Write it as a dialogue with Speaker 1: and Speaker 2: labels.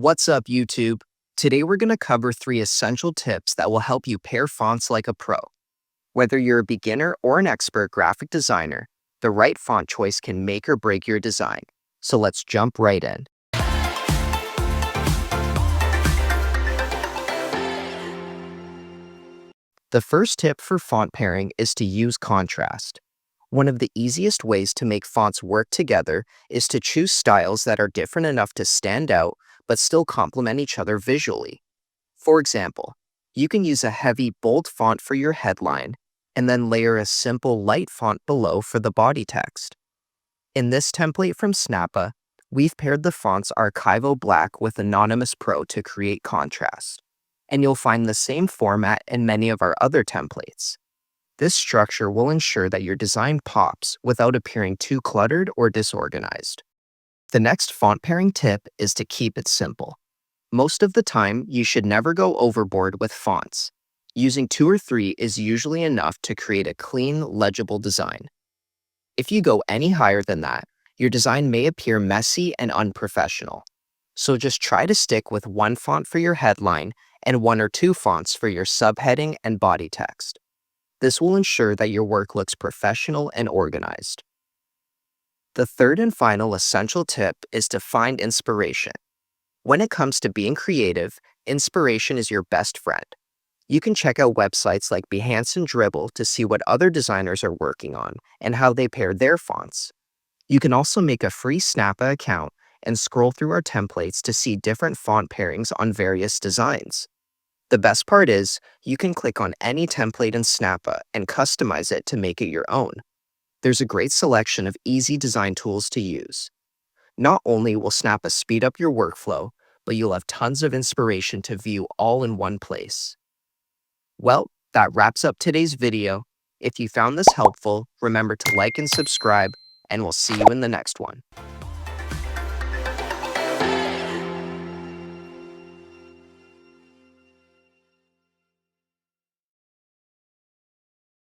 Speaker 1: What's up, YouTube? Today we're going to cover 3 essential tips that will help you pair fonts like a pro. Whether you're a beginner or an expert graphic designer, the right font choice can make or break your design. So let's jump right in. The first tip for font pairing is to use contrast. One of the easiest ways to make fonts work together is to choose styles that are different enough to stand out but still complement each other visually. For example, you can use a heavy, bold font for your headline and then layer a simple, light font below for the body text. In this template from Snappa, we've paired the font's Archivo Black with Anonymous Pro to create contrast, and you'll find the same format in many of our other templates. This structure will ensure that your design pops without appearing too cluttered or disorganized. The next font pairing tip is to keep it simple. Most of the time, you should never go overboard with fonts. Using 2 or 3 is usually enough to create a clean, legible design. If you go any higher than that, your design may appear messy and unprofessional. So just try to stick with 1 font for your headline and 1 or 2 fonts for your subheading and body text. This will ensure that your work looks professional and organized. The third and final essential tip is to find inspiration. When it comes to being creative, inspiration is your best friend. You can check out websites like Behance and Dribbble to see what other designers are working on and how they pair their fonts. You can also make a free Snappa account and scroll through our templates to see different font pairings on various designs. The best part is, you can click on any template in Snappa and customize it to make it your own. There's a great selection of easy design tools to use. Not only will Snappa speed up your workflow, but you'll have tons of inspiration to view all in one place. Well, that wraps up today's video. If you found this helpful, remember to like and subscribe, and we'll see you in the next one.